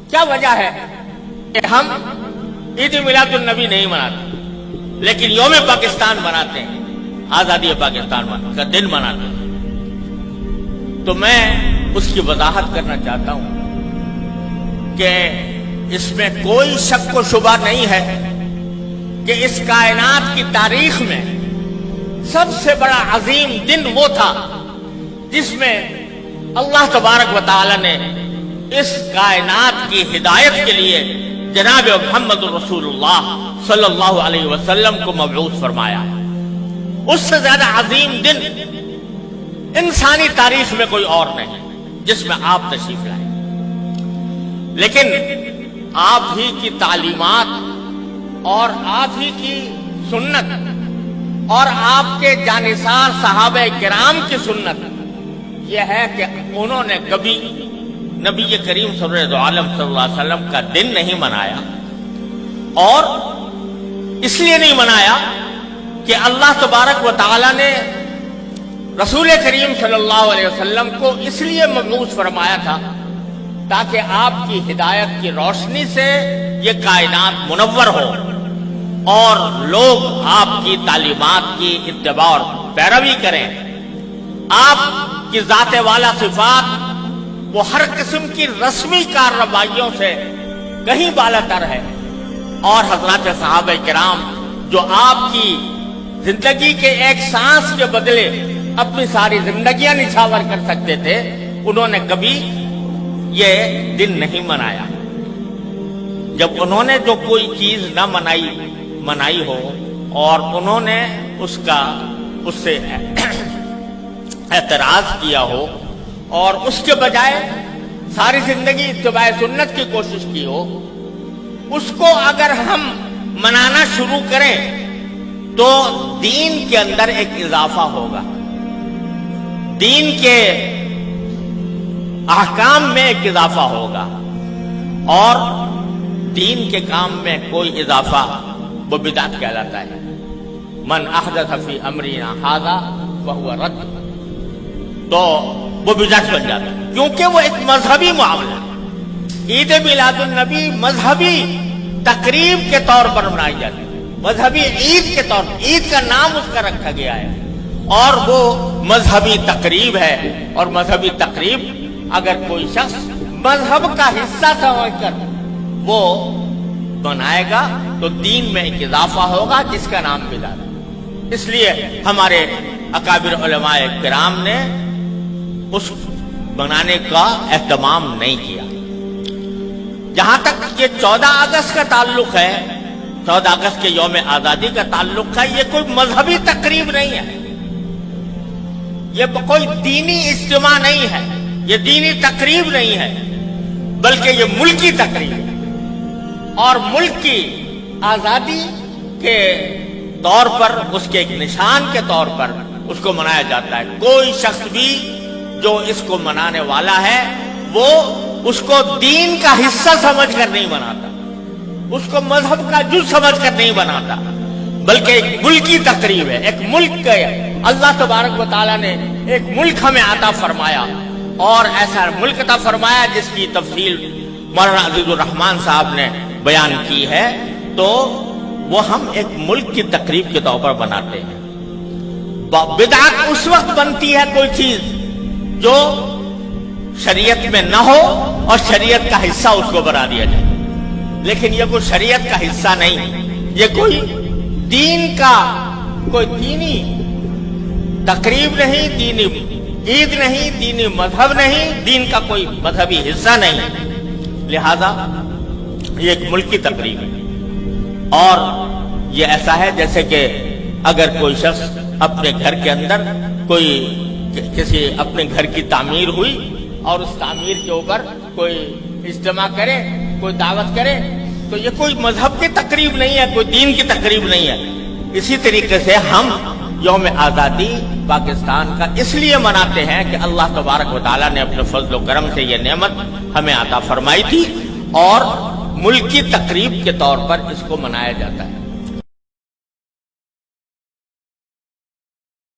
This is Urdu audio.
کیا وجہ ہے کہ ہم عید میلاد النبی نہیں مناتے لیکن یوم پاکستان مناتے ہیں، آزادی پاکستان کا دن مناتے ہیں؟ تو میں اس کی وضاحت کرنا چاہتا ہوں کہ اس میں کوئی شک و شبہ نہیں ہے کہ اس کائنات کی تاریخ میں سب سے بڑا عظیم دن وہ تھا جس میں اللہ تبارک و تعالی نے اس کائنات کی ہدایت کے لیے جناب محمد رسول اللہ صلی اللہ علیہ وسلم کو مبعوث فرمایا۔ اس سے زیادہ عظیم دن انسانی تاریخ میں کوئی اور نہیں جس میں آپ تشریف لائے، لیکن آپ ہی کی تعلیمات اور آپ ہی کی سنت اور آپ کے جانثار صحابہ کرام کی سنت یہ ہے کہ انہوں نے کبھی نبی کریم صلی اللہ علیہ وسلم کا دن نہیں منایا، اور اس لیے نہیں منایا کہ اللہ تبارک و تعالی نے رسول کریم صلی اللہ علیہ وسلم کو اس لیے مبعوث فرمایا تھا تاکہ آپ کی ہدایت کی روشنی سے یہ کائنات منور ہو اور لوگ آپ کی تعلیمات کی اتباع اور پیروی کریں۔ آپ کی ذات والا صفات وہ ہر قسم کی رسمی کارروائیوں سے کہیں بالا تر ہے، اور حضرات صحابہ کرام جو آپ کی زندگی کے ایک سانس کے بدلے اپنی ساری زندگیاں نچھاور کر سکتے تھے، انہوں نے کبھی یہ دن نہیں منایا۔ جب انہوں نے جو کوئی چیز نہ منائی ہو اور انہوں نے اس سے اعتراض کیا ہو اور اس کے بجائے ساری زندگی اتباع سنت کی کوشش کی ہو، اس کو اگر ہم منانا شروع کریں تو دین کے اندر ایک اضافہ ہوگا، دین کے احکام میں ایک اضافہ ہوگا، اور دین کے کام میں کوئی اضافہ وہ بدعت کہلاتا ہے۔ من احدث فی امرنا ھذا فہو رد، تو وہ بدعت بن جاتا ہے کیونکہ وہ ایک مذہبی معاملہ ہے۔ عید میلاد النبی مذہبی تقریب کے طور پر منائی جاتی ہے، مذہبی عید کے طور پر، عید کا نام اس کا رکھا گیا ہے، اور وہ مذہبی تقریب ہے، اور مذہبی تقریب اگر کوئی شخص مذہب کا حصہ سمجھ کر وہ منائے گا تو دین میں ایک اضافہ ہوگا جس کا نام بدعت ہے۔ اس لیے ہمارے اکابر علماء کرام نے اس بنانے کا اہتمام نہیں کیا۔ جہاں تک یہ 14 اگست کا تعلق ہے، 14 اگست کے یوم آزادی کا تعلق ہے، یہ کوئی مذہبی تقریب نہیں ہے، یہ کوئی دینی اجتماع نہیں ہے، یہ دینی تقریب نہیں ہے، بلکہ یہ ملکی تقریب ہے، اور ملک کی آزادی کے طور پر، اس کے ایک نشان کے طور پر اس کو منایا جاتا ہے۔ کوئی شخص بھی جو اس کو منانے والا ہے وہ اس کو دین کا حصہ سمجھ کر نہیں مناتا، اس کو مذہب کا جز سمجھ کر نہیں مناتا، بلکہ ایک ملکی تقریب ہے۔ ایک ملک کا اللہ تبارک و تعالیٰ نے ایک ملک ہمیں عطا فرمایا، اور ایسا ملک عطا فرمایا جس کی تفصیل مولانا عزیز الرحمان صاحب نے بیان کی ہے، تو وہ ہم ایک ملک کی تقریب کے طور پر بناتے ہیں۔ بدعت اس وقت بنتی ہے کوئی چیز جو شریعت میں نہ ہو اور شریعت کا حصہ اس کو بنا دیا جائے، لیکن یہ کوئی شریعت کا حصہ نہیں، یہ کوئی دین کا کوئی دینی تقریب نہیں، دینی عید نہیں، دینی مذہب نہیں، دین کا کوئی مذہبی حصہ نہیں، لہذا یہ ایک ملکی تقریب ہے۔ اور یہ ایسا ہے جیسے کہ اگر کوئی شخص اپنے گھر کے اندر کسی اپنے گھر کی تعمیر ہوئی اور اس تعمیر کے اوپر کوئی اجتماع کرے، کوئی دعوت کرے، تو یہ کوئی مذہب کی تقریب نہیں ہے، کوئی دین کی تقریب نہیں ہے۔ اسی طریقے سے ہم یوم آزادی پاکستان کا اس لیے مناتے ہیں کہ اللہ تبارک و تعالیٰ نے اپنے فضل و کرم سے یہ نعمت ہمیں عطا فرمائی تھی، اور ملکی تقریب کے طور پر اس کو منایا جاتا ہے۔